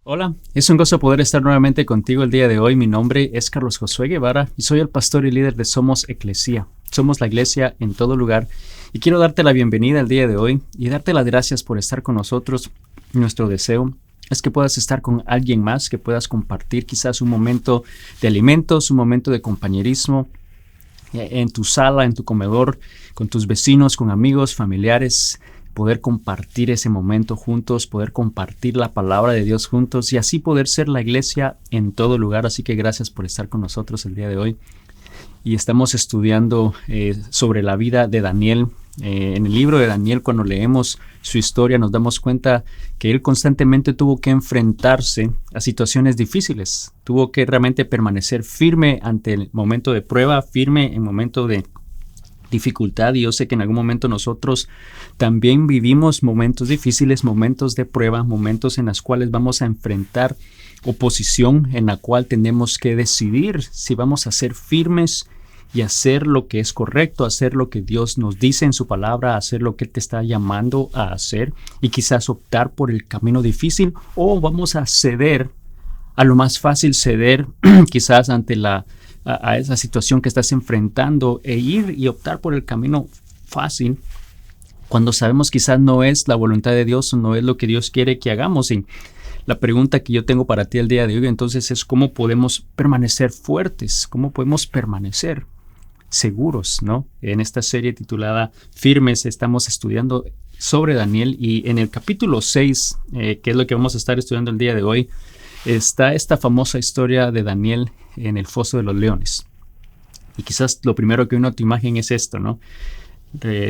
Hola, es un gozo poder estar nuevamente contigo el día de hoy. Mi nombre es Carlos Josué Guevara y soy el pastor y líder de Somos Eclesia. Somos la iglesia en todo lugar y quiero darte la bienvenida el día de hoy y darte las gracias por estar con nosotros. Nuestro deseo es que puedas estar con alguien más, que puedas compartir quizás un momento de alimentos, un momento de compañerismo en tu sala, en tu comedor, con tus vecinos, con amigos, familiares. Poder compartir ese momento juntos, poder compartir la palabra de Dios juntos y así poder ser la iglesia en todo lugar. Así que gracias por estar con nosotros el día de hoy. Y estamos estudiando sobre la vida de Daniel. En el libro de Daniel, cuando leemos su historia, nos damos cuenta que él constantemente tuvo que enfrentarse a situaciones difíciles. Tuvo que realmente permanecer firme ante el momento de prueba, firme en momento de dificultad, y yo sé que en algún momento nosotros también vivimos momentos difíciles, momentos de prueba, momentos en los cuales vamos a enfrentar oposición, en la cual tenemos que decidir si vamos a ser firmes y hacer lo que es correcto, hacer lo que Dios nos dice en su palabra, hacer lo que Él te está llamando a hacer y quizás optar por el camino difícil, o vamos a ceder a lo más fácil, ceder quizás ante a esa situación que estás enfrentando e ir y optar por el camino fácil cuando sabemos quizás no es la voluntad de Dios o no es lo que Dios quiere que hagamos. Y la pregunta que yo tengo para ti el día de hoy entonces es cómo podemos permanecer fuertes, cómo podemos permanecer seguros, ¿no? En esta serie titulada Firmes estamos estudiando sobre Daniel, y en el capítulo 6, que es lo que vamos a estar estudiando el día de hoy, está esta famosa historia de Daniel en el foso de los leones. Y quizás lo primero que uno te imagina es esto, ¿no?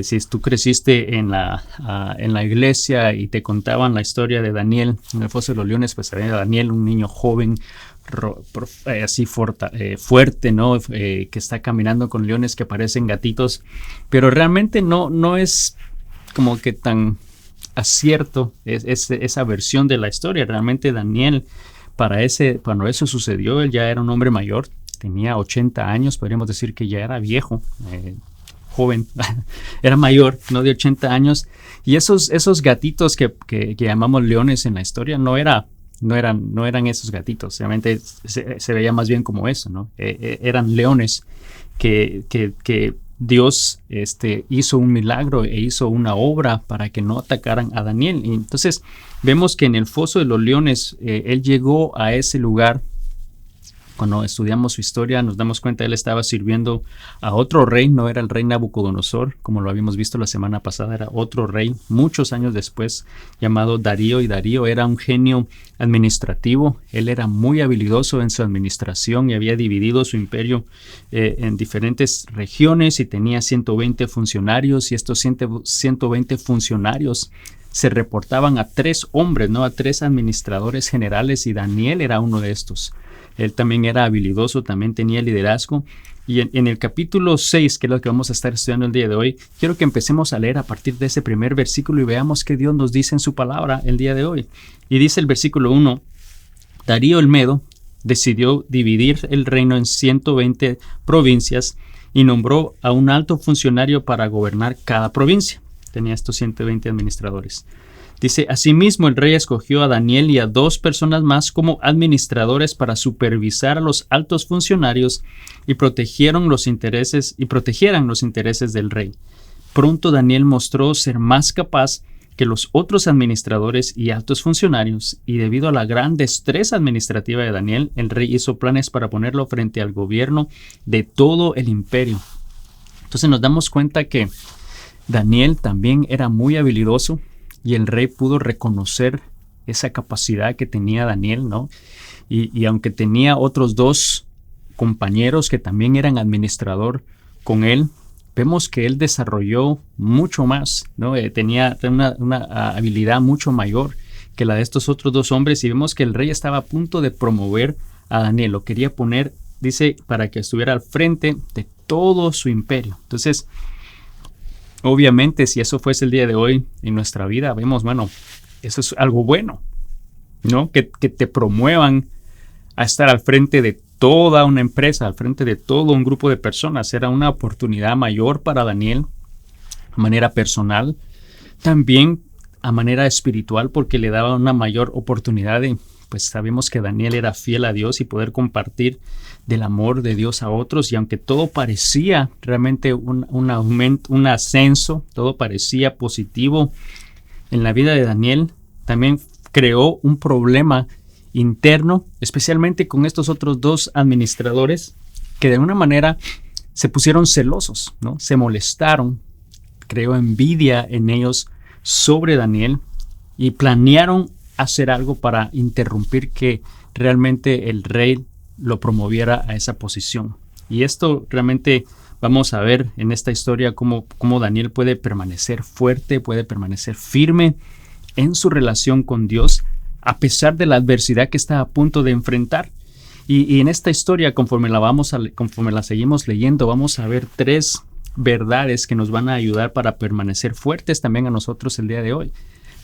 Si tú creciste en la iglesia y te contaban la historia de Daniel en el foso de los leones, pues era Daniel, un niño joven, así fuerte, ¿no? Que está caminando con leones que parecen gatitos, pero realmente no es como que tan acierto esa versión de la historia. Realmente Daniel, cuando eso sucedió, él ya era un hombre mayor, tenía 80 años, podríamos decir que ya era viejo, joven, era mayor, no de 80 años, y esos gatitos que llamamos leones en la historia no eran esos gatitos, realmente se veía más bien como eso, ¿no? Eran leones que Dios hizo un milagro e hizo una obra para que no atacaran a Daniel. Y entonces vemos que en el foso de los leones él llegó a ese lugar. Cuando estudiamos su historia nos damos cuenta que él estaba sirviendo a otro rey, no era el rey Nabucodonosor, como lo habíamos visto la semana pasada, era otro rey muchos años después llamado Darío, y Darío era un genio administrativo. Él era muy habilidoso en su administración y había dividido su imperio en diferentes regiones y tenía 120 funcionarios, y estos 120 funcionarios se reportaban a 3 hombres, ¿no? A 3 administradores generales, y Daniel era uno de estos. Él también era habilidoso, también tenía liderazgo. Y en el capítulo 6, que es lo que vamos a estar estudiando el día de hoy, quiero que empecemos a leer a partir de ese primer versículo y veamos qué Dios nos dice en su palabra el día de hoy. Y dice el versículo 1, Darío el Medo decidió dividir el reino en 120 provincias y nombró a un alto funcionario para gobernar cada provincia. Tenía estos 120 administradores. Dice, asimismo el rey escogió a Daniel y a 2 personas más como administradores para supervisar a los altos funcionarios y protegieran los intereses del rey. Pronto Daniel mostró ser más capaz que los otros administradores y altos funcionarios, y debido a la gran destreza administrativa de Daniel, el rey hizo planes para ponerlo frente al gobierno de todo el imperio. Entonces nos damos cuenta que Daniel también era muy habilidoso, y el rey pudo reconocer esa capacidad que tenía Daniel, ¿no? Y aunque tenía otros 2 compañeros que también eran administrador con él, vemos que él desarrolló mucho más, ¿no? Tenía una habilidad mucho mayor que la de estos otros 2 hombres, y vemos que el rey estaba a punto de promover a Daniel. Lo quería poner, dice, para que estuviera al frente de todo su imperio. Entonces, obviamente, si eso fuese el día de hoy en nuestra vida, vemos, bueno, eso es algo bueno, ¿no? Que te promuevan a estar al frente de toda una empresa, al frente de todo un grupo de personas. Era una oportunidad mayor para Daniel, de manera personal, también a manera espiritual, porque le daba una mayor oportunidad de pues sabemos que Daniel era fiel a Dios y poder compartir del amor de Dios a otros. Y aunque todo parecía realmente un aumento, un ascenso, todo parecía positivo en la vida de Daniel, también creó un problema interno, especialmente con estos otros dos administradores que de alguna manera se pusieron celosos, ¿no? Se molestaron, creó envidia en ellos sobre Daniel y planearon hacer algo para interrumpir que realmente el rey lo promoviera a esa posición. Y esto realmente vamos a ver en esta historia cómo Daniel puede permanecer fuerte, puede permanecer firme en su relación con Dios a pesar de la adversidad que está a punto de enfrentar. Y en esta historia, conforme la seguimos leyendo, vamos a ver 3 verdades que nos van a ayudar para permanecer fuertes también a nosotros el día de hoy.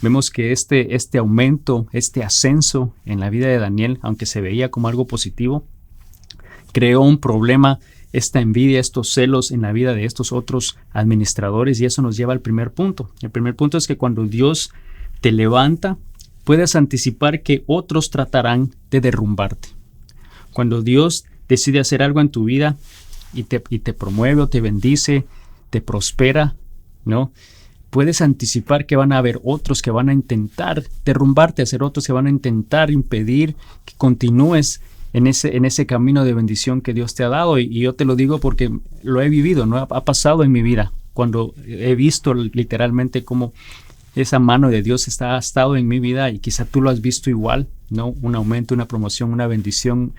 Vemos que este aumento, este ascenso en la vida de Daniel, aunque se veía como algo positivo, creó un problema, esta envidia, estos celos en la vida de estos otros administradores, y eso nos lleva al primer punto. El primer punto es que cuando Dios te levanta, puedes anticipar que otros tratarán de derrumbarte. Cuando Dios decide hacer algo en tu vida y te promueve o te bendice, te prospera, ¿no? Puedes anticipar que van a haber otros que van a intentar derrumbarte, hacer otros que van a intentar impedir que continúes en ese camino de bendición que Dios te ha dado. Y yo te lo digo porque lo he vivido, ¿no? Ha pasado en mi vida, cuando he visto literalmente cómo esa mano de Dios ha estado en mi vida, y quizá tú lo has visto igual, ¿no? Un aumento, una promoción, una bendición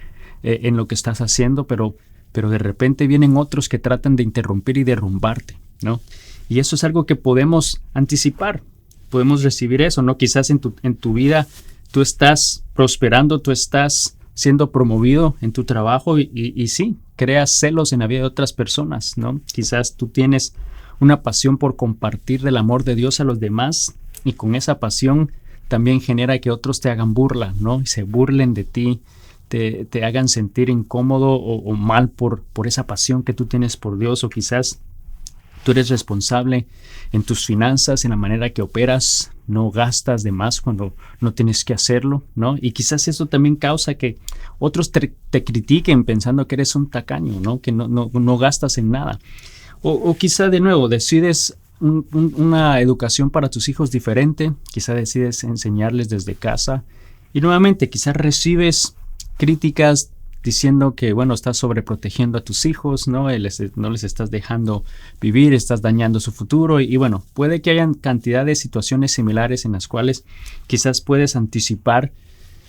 en lo que estás haciendo, pero de repente vienen otros que tratan de interrumpir y derrumbarte, ¿no? Y eso es algo que podemos anticipar, podemos recibir eso, ¿no? Quizás en tu vida tú estás prosperando, tú estás siendo promovido en tu trabajo y sí, creas celos en la vida de otras personas, ¿no? Quizás tú tienes una pasión por compartir del amor de Dios a los demás, y con esa pasión también genera que otros te hagan burla, ¿no? Y se burlen de ti, te hagan sentir incómodo o mal por esa pasión que tú tienes por Dios. O quizás tú eres responsable en tus finanzas, en la manera que operas, no gastas de más cuando no tienes que hacerlo, ¿no? Y quizás eso también causa que otros te critiquen pensando que eres un tacaño, ¿no? Que no gastas en nada. O quizá de nuevo decides una educación para tus hijos diferente, quizá decides enseñarles desde casa y nuevamente quizás recibes críticas diciendo que, bueno, estás sobreprotegiendo a tus hijos, ¿no? No les estás dejando vivir, estás dañando su futuro y bueno, puede que hayan cantidad de situaciones similares en las cuales quizás puedes anticipar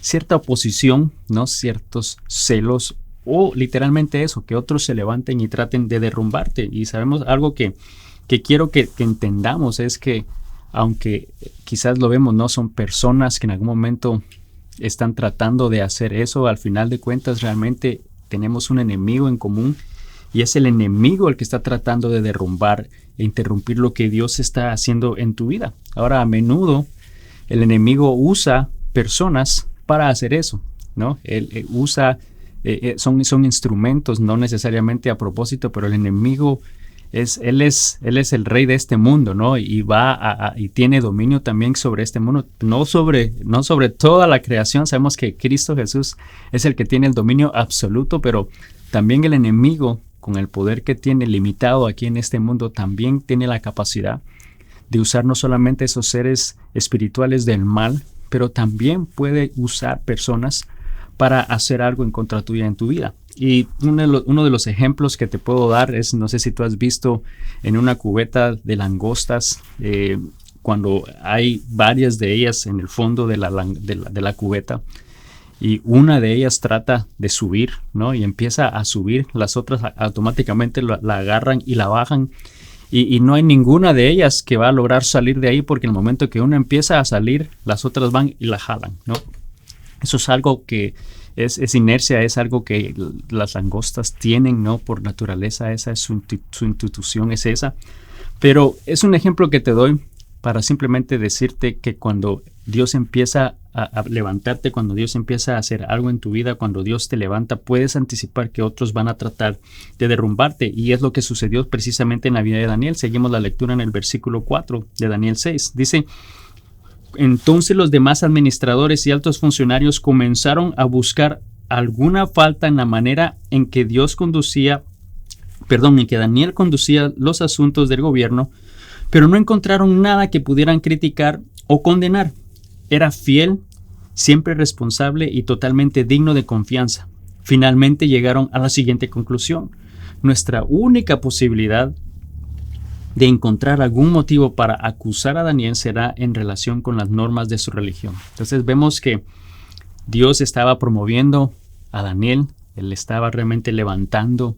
cierta oposición, ¿no? Ciertos celos o literalmente eso, que otros se levanten y traten de derrumbarte. Y sabemos algo que quiero que entendamos es que aunque quizás lo vemos, no son personas que en algún momento están tratando de hacer eso, al final de cuentas realmente tenemos un enemigo en común y es el enemigo el que está tratando de derrumbar e interrumpir lo que Dios está haciendo en tu vida. Ahora, a menudo el enemigo usa personas para hacer eso, ¿no? Él usa, son instrumentos, no necesariamente a propósito, pero el enemigo él es el rey de este mundo, ¿no? Y y tiene dominio también sobre este mundo, no sobre toda la creación. Sabemos que Cristo Jesús es el que tiene el dominio absoluto, pero también el enemigo, con el poder que tiene limitado aquí en este mundo, también tiene la capacidad de usar no solamente esos seres espirituales del mal, pero también puede usar personas para hacer algo en contra tuya en tu vida. Y uno de los ejemplos que te puedo dar es, no sé si tú has visto en una cubeta de langostas, cuando hay varias de ellas en el fondo de la cubeta y una de ellas trata de subir, ¿no? Y empieza a subir, las otras automáticamente la agarran y la bajan y no hay ninguna de ellas que va a lograr salir de ahí, porque en el momento que una empieza a salir, las otras van y la jalan, ¿no? Eso es algo que es inercia, es algo que las langostas tienen, ¿no? Por naturaleza, esa es su institución, es esa. Pero es un ejemplo que te doy para simplemente decirte que cuando Dios empieza a levantarte, cuando Dios empieza a hacer algo en tu vida, cuando Dios te levanta, puedes anticipar que otros van a tratar de derrumbarte. Y es lo que sucedió precisamente en la vida de Daniel. Seguimos la lectura en el versículo 4 de Daniel 6. Dice: Entonces los demás administradores y altos funcionarios comenzaron a buscar alguna falta en la manera en que en que Daniel conducía los asuntos del gobierno, pero no encontraron nada que pudieran criticar o condenar. Era fiel, siempre responsable y totalmente digno de confianza. Finalmente llegaron a la siguiente conclusión: nuestra única posibilidad de encontrar algún motivo para acusar a Daniel será en relación con las normas de su religión. Entonces vemos que Dios estaba promoviendo a Daniel, él estaba realmente levantando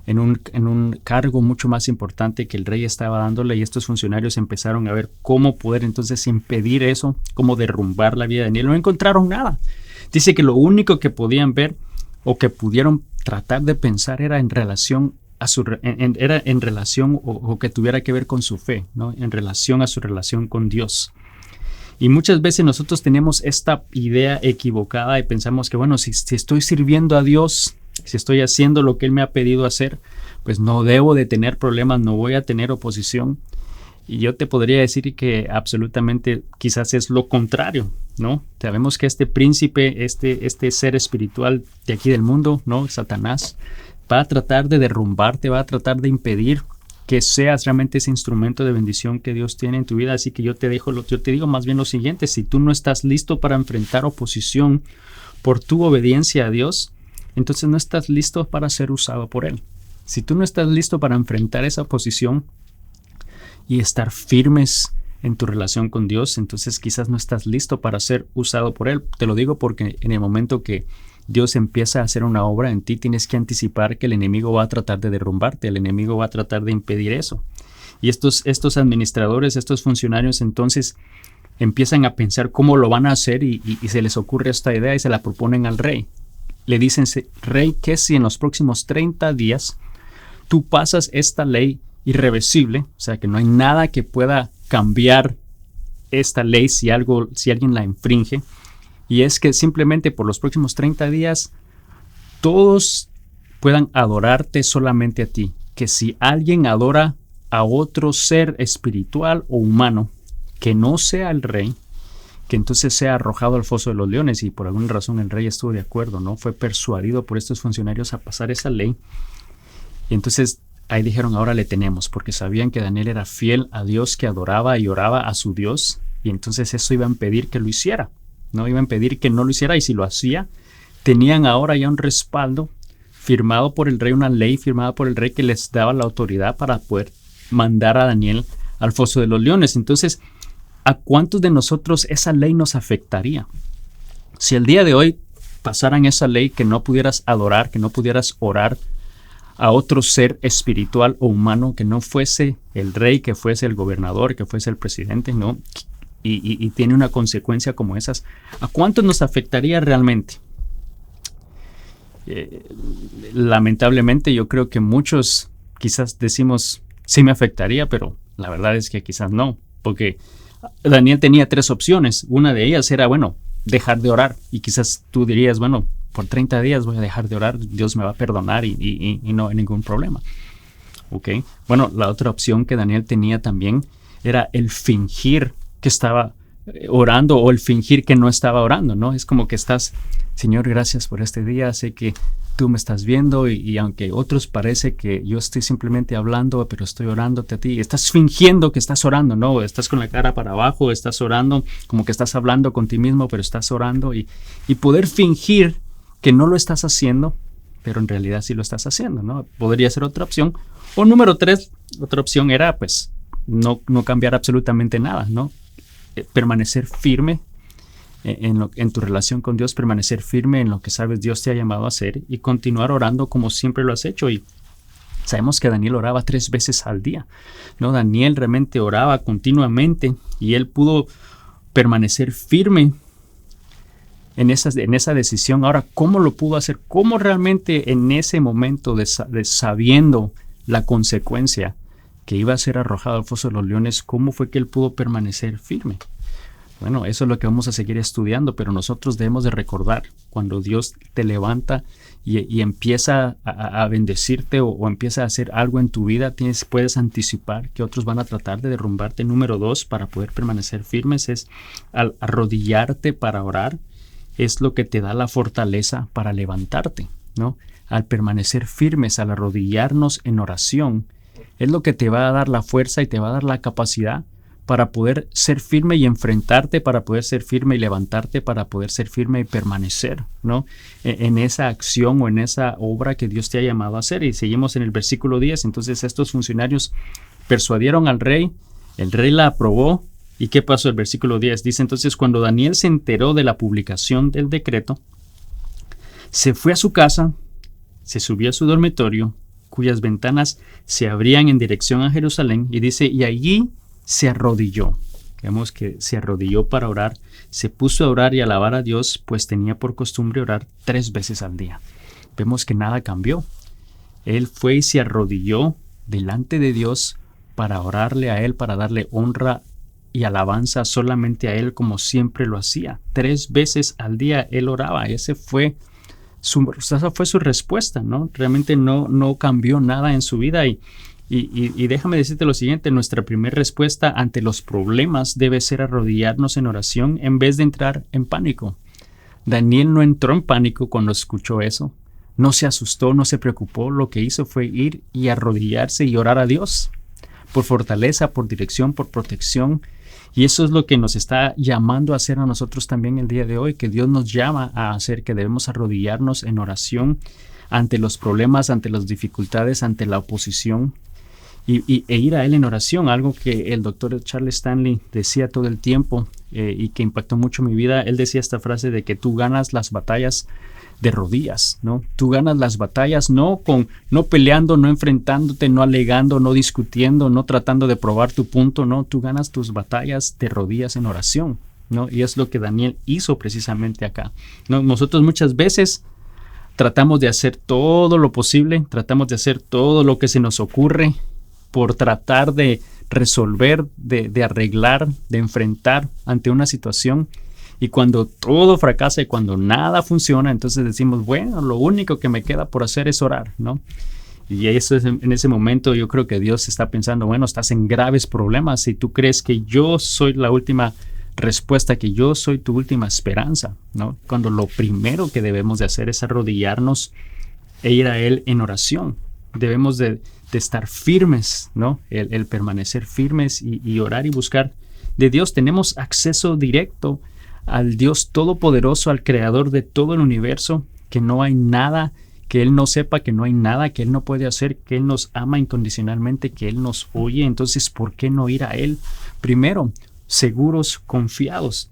en un cargo mucho más importante que el rey estaba dándole, y estos funcionarios empezaron a ver cómo poder entonces impedir eso, cómo derrumbar la vida de Daniel. No encontraron nada. Dice que lo único que podían ver o que pudieron tratar de pensar era en relación a o que tuviera que ver con su fe, ¿no? En relación a su relación con Dios. Y muchas veces nosotros tenemos esta idea equivocada y pensamos que, bueno, si estoy sirviendo a Dios, si estoy haciendo lo que Él me ha pedido hacer, pues no debo de tener problemas, no voy a tener oposición. Y yo te podría decir que absolutamente quizás es lo contrario, ¿no? Sabemos que este príncipe, este ser espiritual de aquí del mundo, ¿no? Satanás, va a tratar de derrumbarte, va a tratar de impedir que seas realmente ese instrumento de bendición que Dios tiene en tu vida. Así que yo te digo más bien lo siguiente: si tú no estás listo para enfrentar oposición por tu obediencia a Dios, entonces no estás listo para ser usado por Él. Si tú no estás listo para enfrentar esa oposición y estar firmes en tu relación con Dios, entonces quizás no estás listo para ser usado por Él. Te lo digo porque en el momento que Dios empieza a hacer una obra en ti, tienes que anticipar que el enemigo va a tratar de derrumbarte, el enemigo va a tratar de impedir eso. Y estos administradores, estos funcionarios, entonces empiezan a pensar cómo lo van a hacer y se les ocurre esta idea y se la proponen al rey. Le dicen: rey, que si en los próximos 30 días tú pasas esta ley irreversible, o sea que no hay nada que pueda cambiar esta ley si alguien la infringe, y es que simplemente por los próximos 30 días todos puedan adorarte solamente a ti. Que si alguien adora a otro ser espiritual o humano que no sea el rey, que entonces sea arrojado al foso de los leones. Y por alguna razón el rey estuvo de acuerdo, ¿no? Fue persuadido por estos funcionarios a pasar esa ley. Y entonces ahí dijeron: ahora le tenemos, porque sabían que Daniel era fiel a Dios, que adoraba y oraba a su Dios, y entonces eso iba a impedir que lo hiciera, no iba a impedir que no lo hiciera, y si lo hacía, tenían ahora ya un respaldo firmado por el rey, una ley firmada por el rey que les daba la autoridad para poder mandar a Daniel al foso de los leones. Entonces, ¿a cuántos de nosotros esa ley nos afectaría? Si el día de hoy pasaran esa ley que no pudieras adorar, que no pudieras orar a otro ser espiritual o humano que no fuese el rey, que fuese el gobernador, que fuese el presidente, ¿no? Y tiene una consecuencia como esas, ¿a cuántos nos afectaría realmente? Lamentablemente yo creo que muchos quizás decimos: sí me afectaría, pero la verdad es que quizás no, porque Daniel tenía 3 opciones. Una de ellas era, bueno, dejar de orar, y quizás tú dirías: bueno, por 30 días voy a dejar de orar, Dios me va a perdonar y no hay ningún problema. ¿Okay? Bueno, la otra opción que Daniel tenía también era el fingir que estaba orando o el fingir que no estaba orando, ¿no? Es como que estás: Señor, gracias por este día, sé que tú me estás viendo y aunque otros parece que yo estoy simplemente hablando, pero estoy orándote a ti. Estás fingiendo que estás orando, ¿no? Estás con la cara para abajo, estás orando como que estás hablando con ti mismo, pero estás orando, y poder fingir que no lo estás haciendo, pero en realidad sí lo estás haciendo, ¿no? Podría ser otra opción. O número 3, otra opción era pues no cambiar absolutamente nada, ¿no? Permanecer firme en tu relación con Dios, permanecer firme en lo que sabes Dios te ha llamado a hacer y continuar orando como siempre lo has hecho. Y sabemos que Daniel oraba 3 veces al día, ¿no? Daniel realmente oraba continuamente y él pudo permanecer firme en esa decisión. Ahora, ¿cómo lo pudo hacer? ¿Cómo realmente en ese momento de sabiendo la consecuencia que iba a ser arrojado al foso de los leones, cómo fue que él pudo permanecer firme? Bueno, eso es lo que vamos a seguir estudiando, pero nosotros debemos de recordar cuando Dios te levanta y empieza a bendecirte o empieza a hacer algo en tu vida, puedes anticipar que otros van a tratar de derrumbarte. Número 2, para poder permanecer firmes, es al arrodillarte para orar, es lo que te da la fortaleza para levantarte, ¿no? Al permanecer firmes, al arrodillarnos en oración, es lo que te va a dar la fuerza y te va a dar la capacidad para poder ser firme y enfrentarte, para poder ser firme y levantarte, para poder ser firme y permanecer, ¿no? En esa acción o en esa obra que Dios te ha llamado a hacer. Y seguimos en el versículo 10. Entonces estos funcionarios persuadieron al rey, el rey la aprobó. ¿Y qué pasó? El versículo 10 dice: entonces cuando Daniel se enteró de la publicación del decreto, se fue a su casa, se subió a su dormitorio, cuyas ventanas se abrían en dirección a Jerusalén, y dice, y allí se arrodilló. Vemos que se arrodilló para orar, se puso a orar y alabar a Dios, pues tenía por costumbre orar 3 veces al día. Vemos que nada cambió. Él fue y se arrodilló delante de Dios para orarle a Él, para darle honra y alabanza solamente a Él, como siempre lo hacía. 3 veces al día Él oraba. Esa fue su respuesta, ¿no? Realmente no cambió nada en su vida. Y déjame decirte lo siguiente: nuestra primera respuesta ante los problemas debe ser arrodillarnos en oración en vez de entrar en pánico. Daniel no entró en pánico cuando escuchó eso. No se asustó, no se preocupó. Lo que hizo fue ir y arrodillarse y orar a Dios por fortaleza, por dirección, por protección. Y eso es lo que nos está llamando a hacer a nosotros también el día de hoy, que Dios nos llama a hacer, que debemos arrodillarnos en oración ante los problemas, ante las dificultades, ante la oposición. E ir a Él en oración, algo que el doctor Charles Stanley decía todo el tiempo y que impactó mucho mi vida. Él decía esta frase de que tú ganas las batallas de rodillas, ¿no? Tú ganas las batallas no peleando, no enfrentándote, no alegando, no discutiendo, no tratando de probar tu punto, no. Tú ganas tus batallas de rodillas en oración, ¿no? Y es lo que Daniel hizo precisamente acá, ¿no? Nosotros muchas veces tratamos de hacer todo lo posible, tratamos de hacer todo lo que se nos ocurre por tratar de resolver, de arreglar, de enfrentar ante una situación. Y cuando todo fracasa y cuando nada funciona, entonces decimos, bueno, lo único que me queda por hacer es orar, ¿no? Y eso es, en ese momento yo creo que Dios está pensando, bueno, estás en graves problemas y tú crees que yo soy la última respuesta, que yo soy tu última esperanza, ¿no? Cuando lo primero que debemos de hacer es arrodillarnos e ir a Él en oración. Debemos de estar firmes, ¿no? El permanecer firmes y orar y buscar de Dios. Tenemos acceso directo al Dios Todopoderoso, al Creador de todo el universo, que no hay nada que Él no sepa, que no hay nada que Él no puede hacer, que Él nos ama incondicionalmente, que Él nos oye. Entonces, ¿por qué no ir a Él? Primero, seguros, confiados.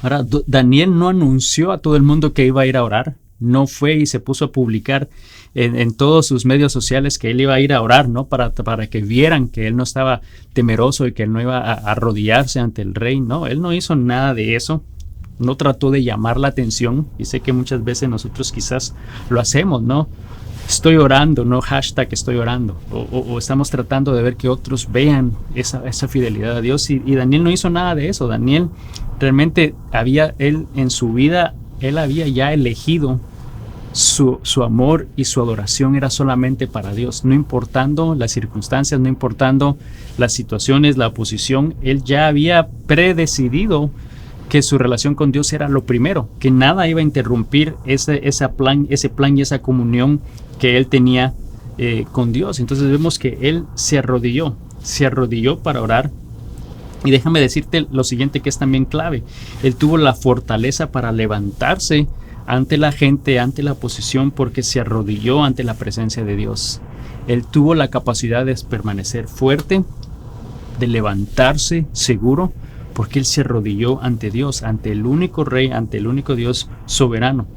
Ahora, Daniel no anunció a todo el mundo que iba a ir a orar. No fue y se puso a publicar en todos sus medios sociales que él iba a ir a orar, ¿no? Para que vieran que él no estaba temeroso y que él no iba a arrodillarse ante el rey. No, él no hizo nada de eso. No trató de llamar la atención. Y sé que muchas veces nosotros quizás lo hacemos, ¿no? Estoy orando, no hashtag estoy orando. O estamos tratando de ver que otros vean esa fidelidad a Dios. Y Daniel no hizo nada de eso. Daniel realmente él en su vida, él había ya elegido su amor y su adoración era solamente para Dios, no importando las circunstancias, no importando las situaciones, la oposición. Él ya había predecidido que su relación con Dios era lo primero, que nada iba a interrumpir ese plan y esa comunión que él tenía con Dios. Entonces vemos que él se arrodilló para orar. Y déjame decirte lo siguiente, que es también clave: él tuvo la fortaleza para levantarse ante la gente, ante la oposición, porque se arrodilló ante la presencia de Dios. Él tuvo la capacidad de permanecer fuerte, de levantarse seguro, porque él se arrodilló ante Dios, ante el único Rey, ante el único Dios soberano.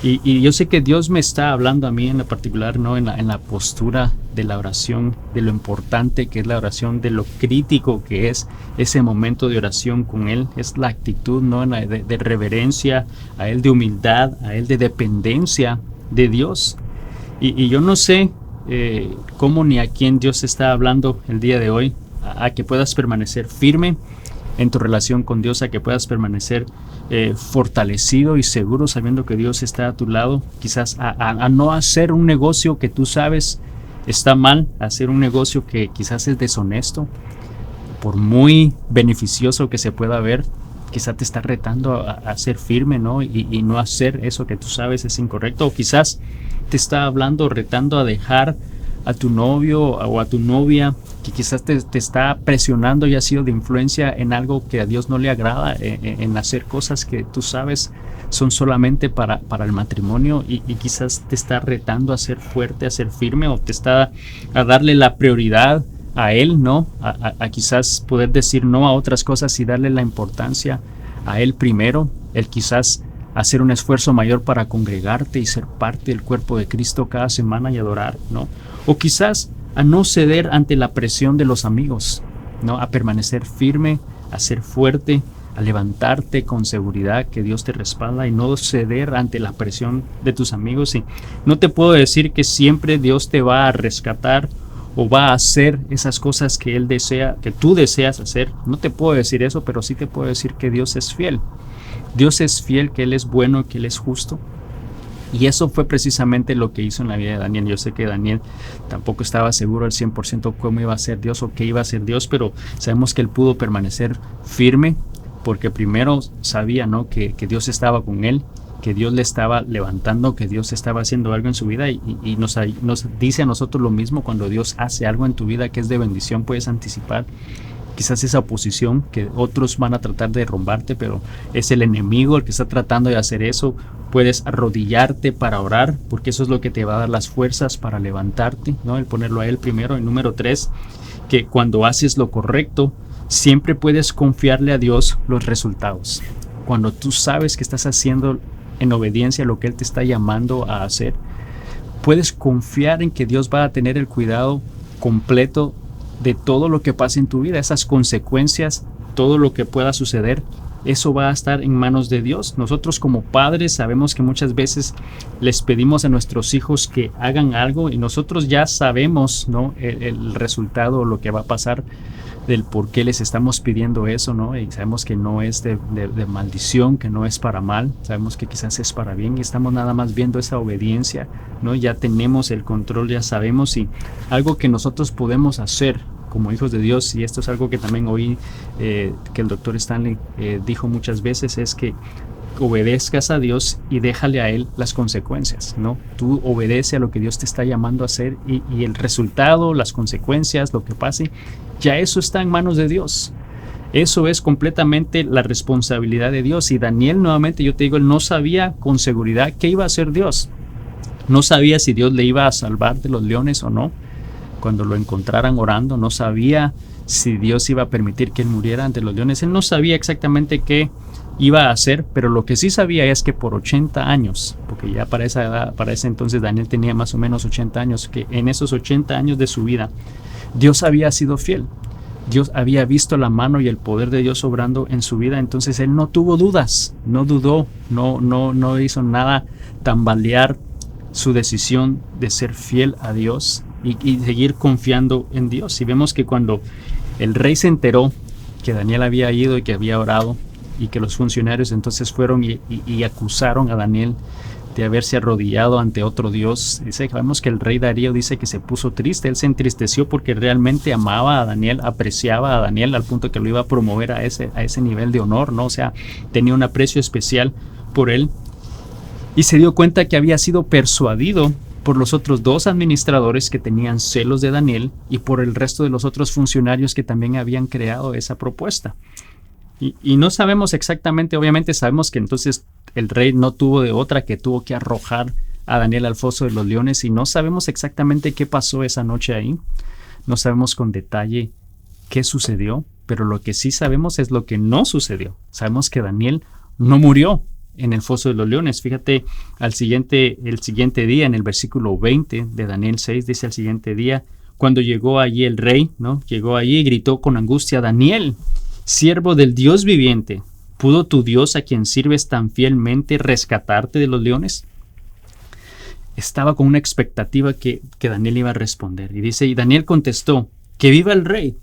Y yo sé que Dios me está hablando a mí en particular, ¿no? En la postura de la oración, de lo importante que es la oración, de lo crítico que es ese momento de oración con Él. Es la actitud, ¿no? De reverencia a Él, de humildad a Él, de dependencia de Dios. Y yo no sé cómo ni a quién Dios está hablando el día de hoy, a que puedas permanecer firme en tu relación con Dios, a que puedas permanecer fortalecido y seguro sabiendo que Dios está a tu lado. Quizás a no hacer un negocio que tú sabes está mal, hacer un negocio que quizás es deshonesto, por muy beneficioso que se pueda ver. Quizás te está retando a ser firme, ¿no? Y no hacer eso que tú sabes es incorrecto. O quizás te está hablando, retando a dejar a tu novio o a tu novia, que quizás te está presionando y ha sido de influencia en algo que a Dios no le agrada, en hacer cosas que tú sabes son solamente para el matrimonio, y quizás te está retando a ser fuerte, a ser firme, o te está a darle la prioridad a Él, ¿no? A quizás poder decir no a otras cosas y darle la importancia a Él primero. El quizás hacer un esfuerzo mayor para congregarte y ser parte del cuerpo de Cristo cada semana y adorar, ¿no? O quizás a no ceder ante la presión de los amigos, ¿no? A permanecer firme, a ser fuerte, a levantarte con seguridad que Dios te respalda y no ceder ante la presión de tus amigos. Y no te puedo decir que siempre Dios te va a rescatar o va a hacer esas cosas que Él desea, que tú deseas hacer. No te puedo decir eso, pero sí te puedo decir que Dios es fiel. Dios es fiel, que Él es bueno, que Él es justo. Y eso fue precisamente lo que hizo en la vida de Daniel. Yo sé que Daniel tampoco estaba seguro al 100% cómo iba a ser Dios o qué iba a ser Dios, pero sabemos que él pudo permanecer firme porque primero sabía, ¿no?, que Dios estaba con él, que Dios le estaba levantando, que Dios estaba haciendo algo en su vida, y nos dice a nosotros lo mismo. Cuando Dios hace algo en tu vida que es de bendición, puedes anticipar quizás esa oposición que otros van a tratar de derrumbarte, pero es el enemigo el que está tratando de hacer eso. Puedes arrodillarte para orar, porque eso es lo que te va a dar las fuerzas para levantarte, ¿no? El ponerlo a Él primero. Y número 3, que cuando haces lo correcto, siempre puedes confiarle a Dios los resultados. Cuando tú sabes que estás haciendo en obediencia lo que Él te está llamando a hacer, puedes confiar en que Dios va a tener el cuidado completo de todo lo que pase en tu vida. Esas consecuencias, todo lo que pueda suceder, eso va a estar en manos de Dios. Nosotros como padres sabemos que muchas veces les pedimos a nuestros hijos que hagan algo y nosotros ya sabemos, ¿no?, el resultado, lo que va a pasar, del por qué les estamos pidiendo eso, ¿no? Y sabemos que no es de maldición, que no es para mal, sabemos que quizás es para bien, y estamos nada más viendo esa obediencia, ¿no? Ya tenemos el control, ya sabemos. Y algo que nosotros podemos hacer como hijos de Dios, y esto es algo que también oí que el doctor Stanley dijo muchas veces, es que obedezcas a Dios y déjale a Él las consecuencias, ¿no? Tú obedece a lo que Dios te está llamando a hacer, y el resultado, las consecuencias, lo que pase, ya eso está en manos de Dios. Eso es completamente la responsabilidad de Dios. Y Daniel, nuevamente yo te digo, él no sabía con seguridad qué iba a hacer Dios. No sabía si Dios le iba a salvar de los leones o no. Cuando lo encontraran orando, no sabía si Dios iba a permitir que él muriera ante los leones. Él no sabía exactamente qué iba a hacer, pero lo que sí sabía es que por 80 años, porque ya para esa edad, para ese entonces Daniel tenía más o menos 80 años, que en esos 80 años de su vida, Dios había sido fiel. Dios había visto la mano y el poder de Dios obrando en su vida. Entonces él no tuvo dudas, no dudó, no hizo nada tambalear su decisión de ser fiel a Dios y seguir confiando en Dios. Y vemos que cuando el rey se enteró que Daniel había ido y que había orado, y que los funcionarios entonces fueron y acusaron a Daniel de haberse arrodillado ante otro Dios, sabemos que el rey Darío dice que se puso triste. Él se entristeció porque realmente amaba a Daniel, apreciaba a Daniel al punto que lo iba a promover a ese nivel de honor, ¿no? O sea, tenía un aprecio especial por él, y se dio cuenta que había sido persuadido por los otros 2 administradores que tenían celos de Daniel, y por el resto de los otros funcionarios que también habían creado esa propuesta. Y no sabemos exactamente, obviamente sabemos que entonces el rey no tuvo de otra, que tuvo que arrojar a Daniel al foso de los leones, y no sabemos exactamente qué pasó esa noche ahí. No sabemos con detalle qué sucedió, pero lo que sí sabemos es lo que no sucedió. Sabemos que Daniel no murió en el foso de los leones. Fíjate, el siguiente día, en el versículo 20 de Daniel 6, dice: al siguiente día, cuando llegó allí el rey, ¿no?, llegó allí y gritó con angustia: Daniel, siervo del Dios viviente, ¿pudo tu Dios, a quien sirves tan fielmente, rescatarte de los leones? Estaba con una expectativa que Daniel iba a responder. Y dice, y Daniel contestó: que viva el rey.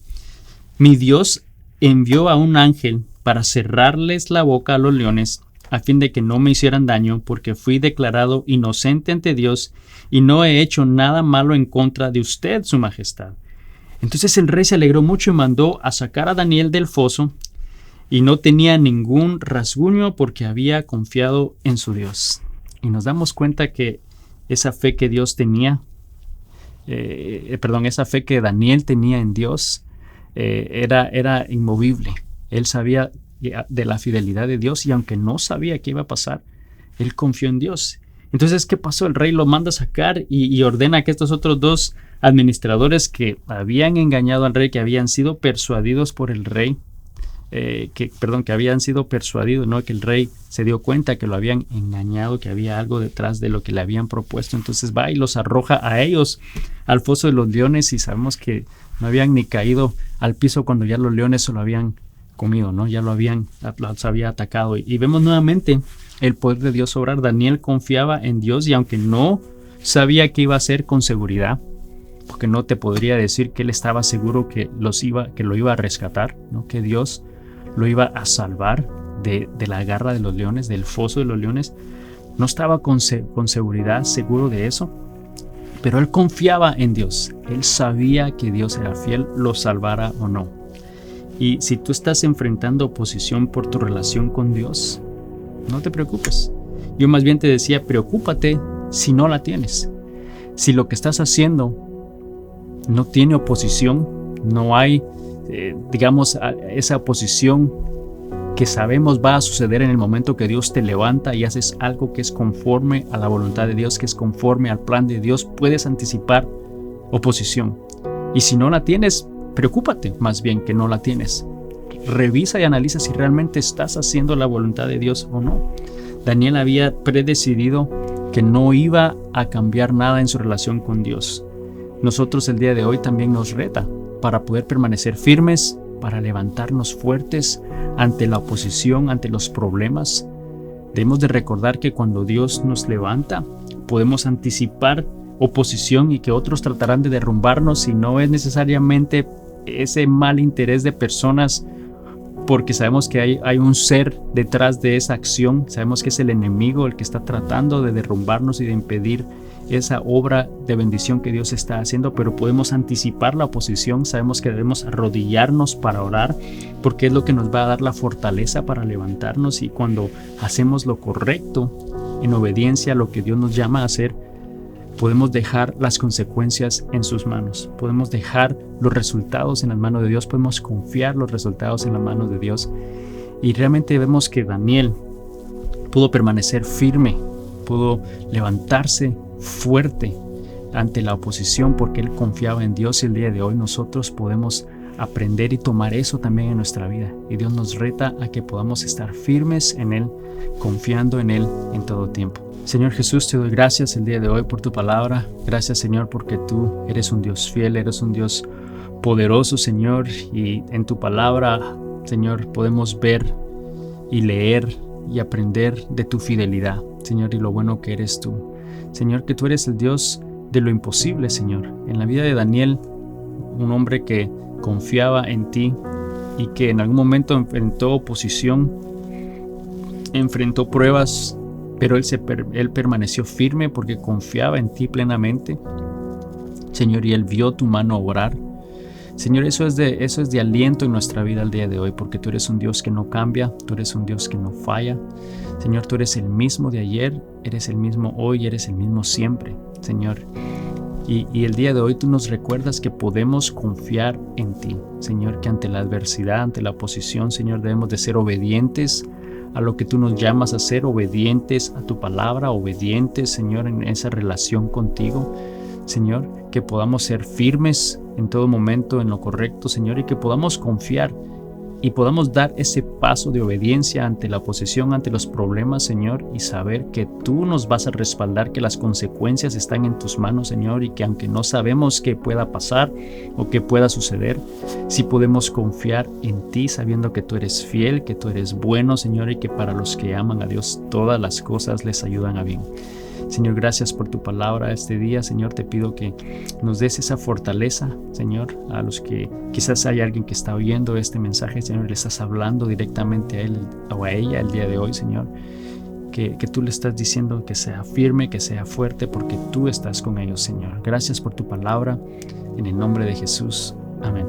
Mi Dios envió a un ángel para cerrarles la boca a los leones, a fin de que no me hicieran daño, porque fui declarado inocente ante Dios y no he hecho nada malo en contra de usted, su majestad. Entonces el rey se alegró mucho y mandó a sacar a Daniel del foso, y no tenía ningún rasguño porque había confiado en su Dios. Y nos damos cuenta que esa fe que Dios tenía, esa fe que Daniel tenía en Dios, era inmovible. Él sabía de la fidelidad de Dios y aunque no sabía qué iba a pasar, él confió en Dios. Entonces, ¿qué pasó? El rey lo manda a sacar y ordena que estos otros dos administradores que habían engañado al rey, que habían sido persuadidos por el rey, que habían sido persuadidos, ¿no? Que el rey se dio cuenta que lo habían engañado, que había algo detrás de lo que le habían propuesto. Entonces va y los arroja a ellos al foso de los leones, y sabemos que no habían ni caído al piso cuando ya los leones se lo habían comido, ¿no? Ya los había atacado. Y vemos nuevamente el poder de Dios obrar. Daniel confiaba en Dios y aunque no sabía qué iba a hacer con seguridad, porque no te podría decir que él estaba seguro que lo iba a rescatar, ¿no? Que Dios lo iba a salvar de la garra de los leones, del foso de los leones. No estaba con seguridad seguro de eso, pero él confiaba en Dios. Él sabía que Dios era fiel, lo salvara o no. Y si tú estás enfrentando oposición por tu relación con Dios, no te preocupes. Yo más bien te decía, preocúpate si no la tienes. Si lo que estás haciendo no tiene oposición, no hay, esa oposición que sabemos va a suceder en el momento que Dios te levanta y haces algo que es conforme a la voluntad de Dios, que es conforme al plan de Dios, puedes anticipar oposición. Y si no la tienes, preocúpate más bien que no la tienes. Revisa y analiza si realmente estás haciendo la voluntad de Dios o no. Daniel había predecidido que no iba a cambiar nada en su relación con Dios. Nosotros el día de hoy también nos reta para poder permanecer firmes, para levantarnos fuertes ante la oposición, ante los problemas. Debemos de recordar que cuando Dios nos levanta, podemos anticipar oposición y que otros tratarán de derrumbarnos, y no es necesariamente ese mal interés de personas, porque sabemos que hay un ser detrás de esa acción. Sabemos que es el enemigo el que está tratando de derrumbarnos y de impedir esa obra de bendición que Dios está haciendo, pero podemos anticipar la oposición. Sabemos que debemos arrodillarnos para orar, porque es lo que nos va a dar la fortaleza para levantarnos, y cuando hacemos lo correcto en obediencia a lo que Dios nos llama a hacer, podemos dejar las consecuencias en sus manos, podemos dejar los resultados en las manos de Dios, podemos confiar los resultados en las manos de Dios. Y realmente vemos que Daniel pudo permanecer firme, pudo levantarse fuerte ante la oposición porque él confiaba en Dios, y el día de hoy nosotros podemos aprender y tomar eso también en nuestra vida. Y Dios nos reta a que podamos estar firmes en Él, confiando en Él en todo tiempo. Señor Jesús, te doy gracias el día de hoy por tu palabra. Gracias, Señor, porque tú eres un Dios fiel, eres un Dios poderoso, Señor, y en tu palabra, Señor, podemos ver y leer y aprender de tu fidelidad, Señor, y lo bueno que eres tú. Señor, que tú eres el Dios de lo imposible, Señor. En la vida de Daniel, un hombre que confiaba en ti y que en algún momento enfrentó oposición, enfrentó pruebas, pero él permaneció firme porque confiaba en ti plenamente, Señor, y él vio tu mano obrar. Señor, eso es de aliento en nuestra vida el día de hoy, porque tú eres un Dios que no cambia, tú eres un Dios que no falla. Señor, tú eres el mismo de ayer, eres el mismo hoy, eres el mismo siempre, Señor. Y el día de hoy tú nos recuerdas que podemos confiar en ti, Señor, que ante la adversidad, ante la oposición, Señor, debemos de ser obedientes a lo que tú nos llamas a ser, obedientes a tu palabra, obedientes, Señor, en esa relación contigo, Señor, que podamos ser firmes en todo momento en lo correcto, Señor, y que podamos confiar y podamos dar ese paso de obediencia ante la oposición, ante los problemas, Señor, y saber que tú nos vas a respaldar, que las consecuencias están en tus manos, Señor, y que aunque no sabemos qué pueda pasar o qué pueda suceder, sí podemos confiar en ti, sabiendo que tú eres fiel, que tú eres bueno, Señor, y que para los que aman a Dios todas las cosas les ayudan a bien. Señor, gracias por tu palabra este día. Señor, te pido que nos des esa fortaleza, Señor, a los que quizás hay alguien que está oyendo este mensaje, Señor, le estás hablando directamente a él o a ella el día de hoy, Señor. Que tú le estás diciendo que sea firme, que sea fuerte, porque tú estás con ellos, Señor. Gracias por tu palabra, en el nombre de Jesús. Amén.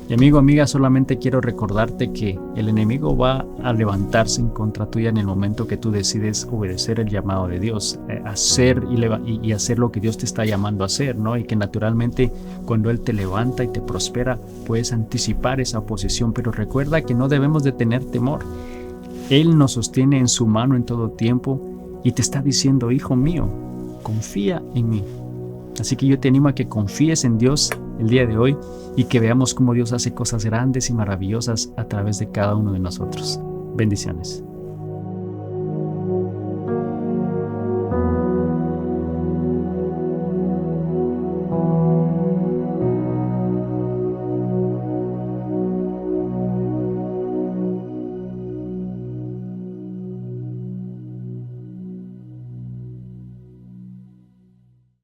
Y amigo, amiga, solamente quiero recordarte que el enemigo va a levantarse en contra tuya en el momento que tú decides obedecer el llamado de Dios, hacer y hacer lo que Dios te está llamando a hacer, ¿no? Y que naturalmente cuando Él te levanta y te prospera, puedes anticipar esa oposición, pero recuerda que no debemos de tener temor. Él nos sostiene en su mano en todo tiempo y te está diciendo, hijo mío, confía en mí. Así que yo te animo a que confíes en Dios el día de hoy y que veamos cómo Dios hace cosas grandes y maravillosas a través de cada uno de nosotros. Bendiciones.